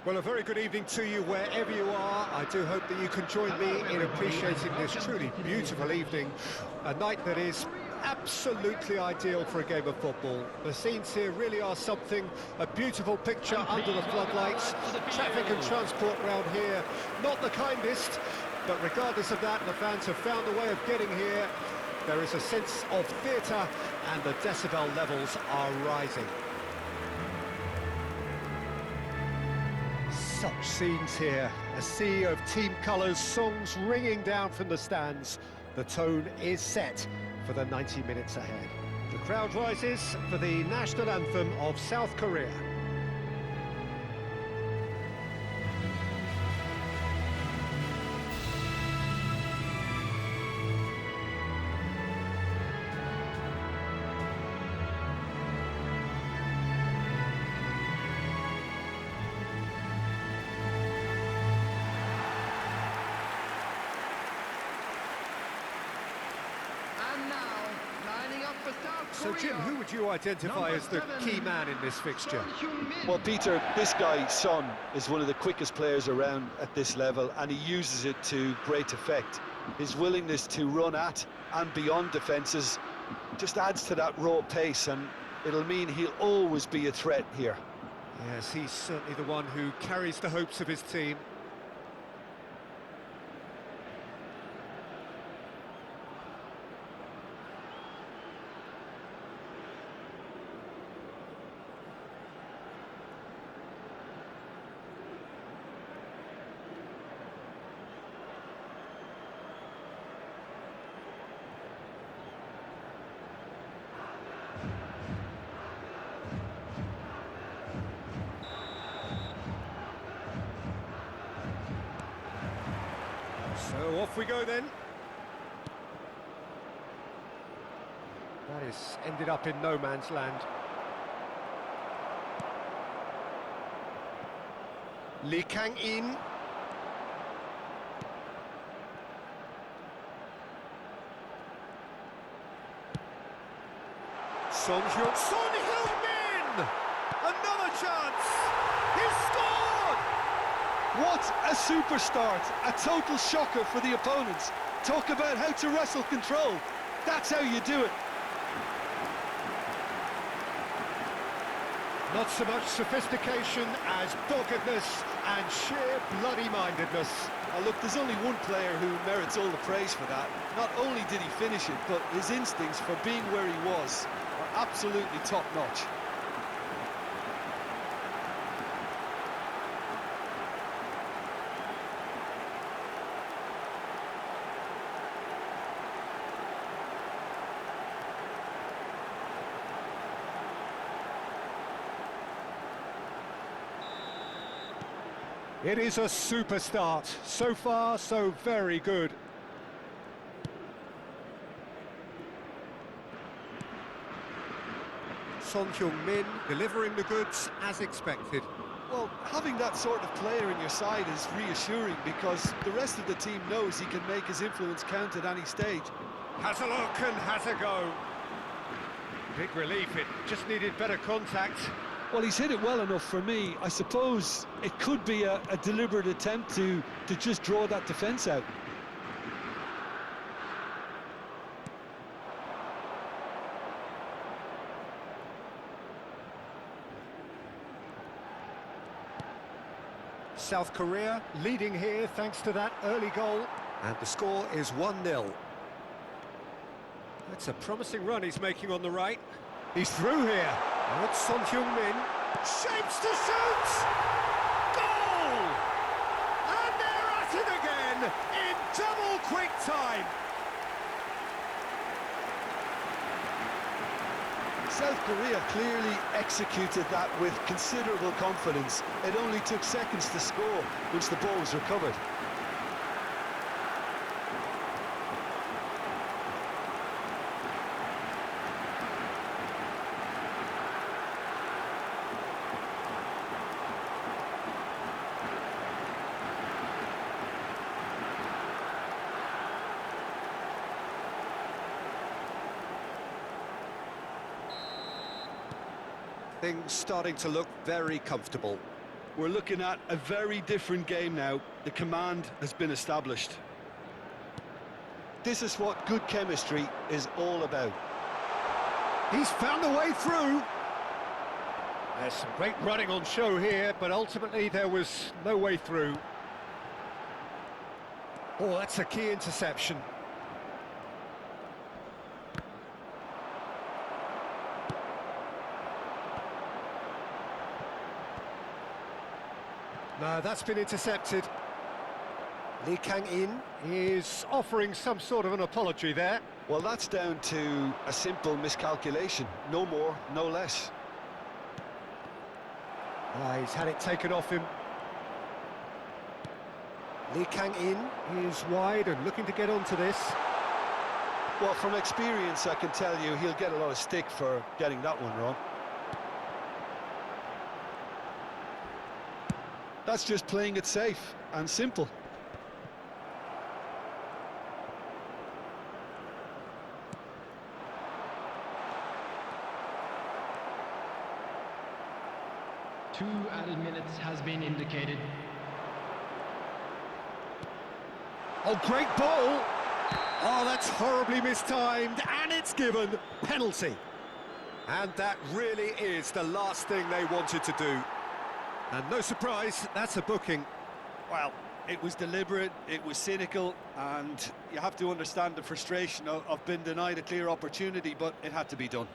Well, a very good evening to you wherever you are. I do hope that you can join me in appreciating this truly beautiful evening, a night that is absolutely ideal for a game of football. The scenes here really are something, a beautiful picture under the floodlights. Traffic and transport around here, not the kindest, but regardless of that, the fans have found a way of getting here. There is a sense of theatre and the decibel levels are rising. Such scenes here, a sea of team colours, songs ringing down from the stands. The tone is set for the 90 minutes ahead. The crowd rises for the national anthem of South Korea. So, Jim, who would you identify as the key man in this fixture? Well, Peter, this guy, Son, is one of the quickest players around at this level, and he uses it to great effect. His willingness to run at and beyond defences just adds to that raw pace, and it'll mean he'll always be a threat here. Yes, he's certainly the one who carries the hopes of his team. So off we go then. That is ended up in no man's land. Lee Kang-in. Son Heung-min! Another chance! He's scored! What a super start, a total shocker for the opponents. Talk about how to wrestle control. That's how you do it. Not so much sophistication as doggedness and sheer bloody-mindedness. Look, there's only one player who merits all the praise for that. Not only did he finish it, but his instincts for being where he was are absolutely top-notch. It is a super start. So far, so very good. Son Heung-min delivering the goods as expected. Well, having that sort of player in your side is reassuring because the rest of the team knows he can make his influence count at any stage. Has a look and has a go. Big relief, it just needed better contact. Well, he's hit it well enough for me. I suppose it could be a deliberate attempt to just draw that defence out. South Korea leading here thanks to that early goal. And the score is 1-0. That's a promising run he's making on the right. He's through here. And it's Son Heung-min. Shapes to shoot! Goal! And they're at it again in double quick time. South Korea clearly executed that with considerable confidence. It only took seconds to score once the ball was recovered. Things starting to look very comfortable. We're looking at a very different game now. The command has been established. This is what good chemistry is all about. He's found a way through. There's some great running on show here, but ultimately there was no way through. Oh, that's a key interception. No, that's been intercepted. Lee Kang-in is offering some sort of an apology there. Well, that's down to a simple miscalculation. No more, no less. He's had it taken off him. Lee Kang-in is wide and looking to get onto this. Well, from experience, I can tell you he'll get a lot of stick for getting that one wrong. That's just playing it safe and simple. Two added minutes has been indicated. Oh, great ball! Oh, that's horribly mistimed, and it's given penalty. And that really is the last thing they wanted to do. And no surprise, that's a booking. Well, it was deliberate, it was cynical, and you have to understand the frustration of being denied a clear opportunity, but it had to be done.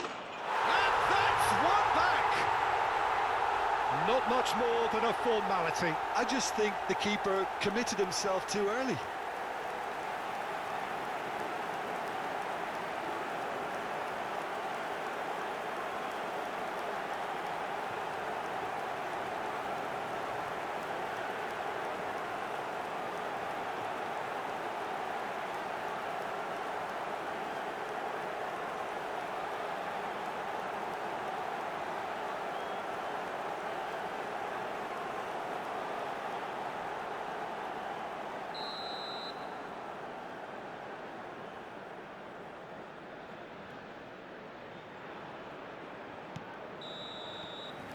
And that's one back! Not much more than a formality. I just think the keeper committed himself too early.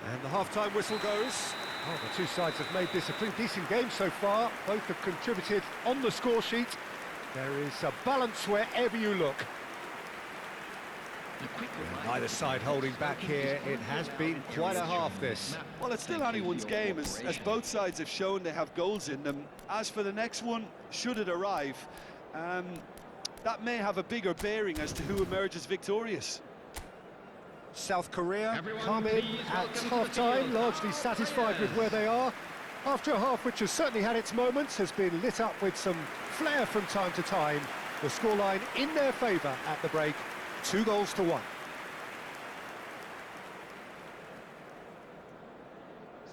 And the half-time whistle goes. Oh, the two sides have made this a pretty decent game so far. Both have contributed on the score sheet. There is a balance wherever you look. Neither side holding back here. It has been quite a half, this. Well, it's still anyone's game, as both sides have shown they have goals in them. As for the next one, should it arrive, that may have a bigger bearing as to who emerges victorious. South Korea come in at half-time, largely satisfied with where they are. After a half which has certainly had its moments, has been lit up with some flair from time to time. The scoreline in their favour at the break, 2-1.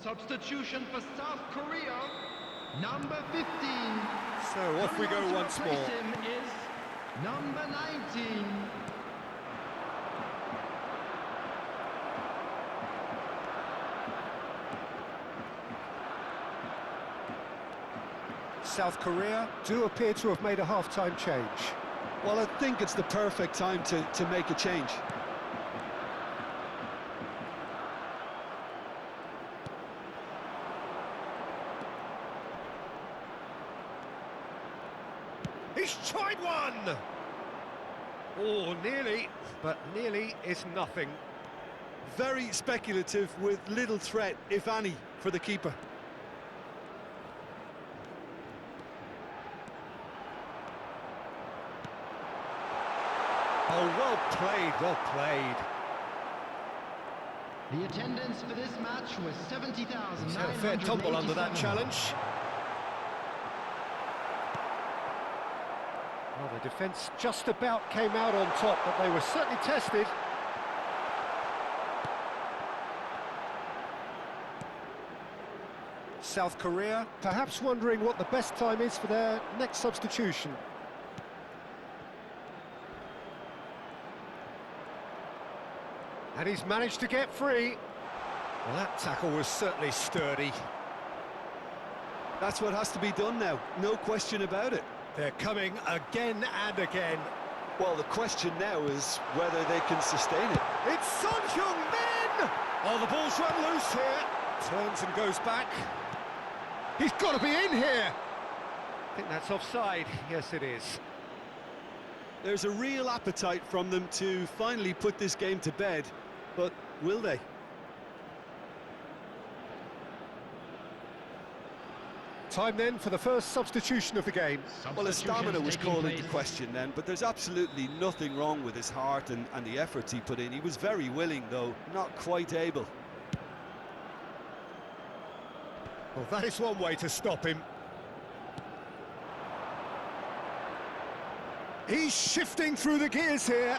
Substitution for South Korea, number 15. So off we go once more. Him is number 19. South Korea do appear to have made a half-time change. Well, I think it's the perfect time to make a change. He's tried one! Oh, nearly, but nearly is nothing. Very speculative with little threat, if any, for the keeper. Oh, well played, well played. The attendance for this match was 70,000. He's had a fair tumble under that challenge. Well, the defence just about came out on top, but they were certainly tested. South Korea perhaps wondering what the best time is for their next substitution. And he's managed to get free. Well, that tackle was certainly sturdy. That's what has to be done now, no question about it. They're coming again and again. Well, the question now is whether they can sustain it. It's Son Heung-min! Oh, the ball's run loose here. Turns and goes back. He's got to be in here! I think that's offside. Yes, it is. There's a real appetite from them to finally put this game to bed, but will they? Time then for the first substitution of the game. Well, his stamina was called into question then, but there's absolutely nothing wrong with his heart and the efforts he put in. He was very willing, though, not quite able. Well, that is one way to stop him. He's shifting through the gears here.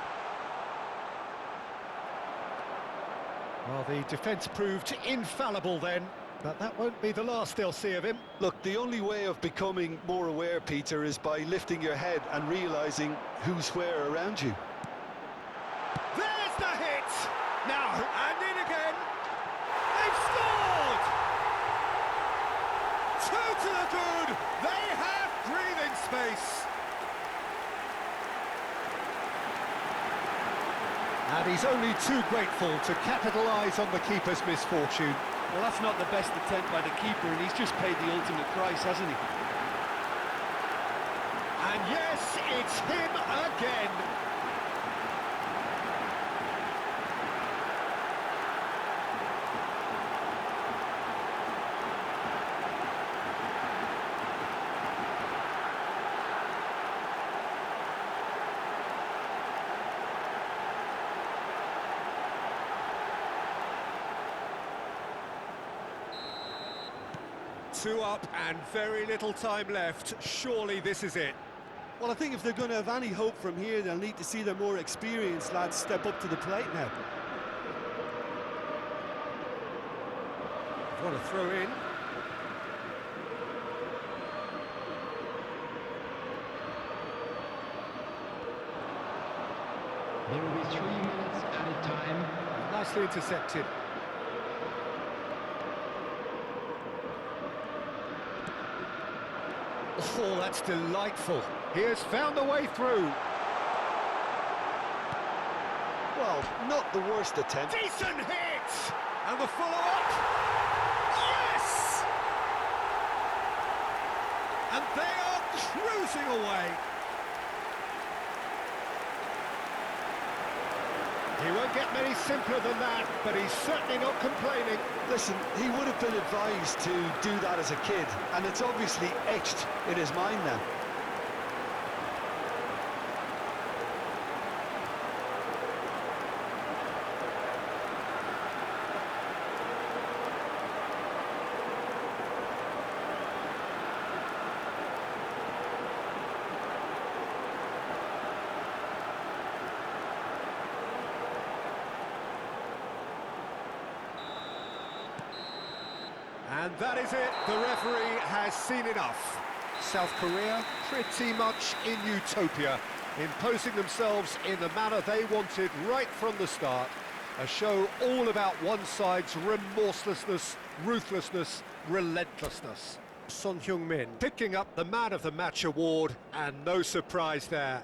Well, the defence proved infallible then, but that won't be the last they'll see of him. Look, the only way of becoming more aware, Peter, is by lifting your head and realising who's where around you. There's the hit! Now, and in again! They've scored! Two to the good! They have breathing space! And he's only too grateful to capitalise on the keeper's misfortune. Well, that's not the best attempt by the keeper, and he's just paid the ultimate price, hasn't he? And yes, it's him again. Two up and very little time left. Surely this is it. Well, I think if they're going to have any hope from here, they'll need to see their more experienced lads step up to the plate now. Want to throw in. There will be 3 minutes added time. Nicely intercepted. Oh, that's delightful. He has found a way through. Well, not the worst attempt. Decent hit! And the follow-up. Yes! And they are cruising away. He won't get many simpler than that, but he's certainly not complaining. Listen, he would have been advised to do that as a kid, and it's obviously etched in his mind now. And that is it. The referee has seen enough. South Korea pretty much in utopia, imposing themselves in the manner they wanted right from the start. A show all about one side's remorselessness, ruthlessness, relentlessness. Son Heung-min picking up the Man of the Match award, and no surprise there.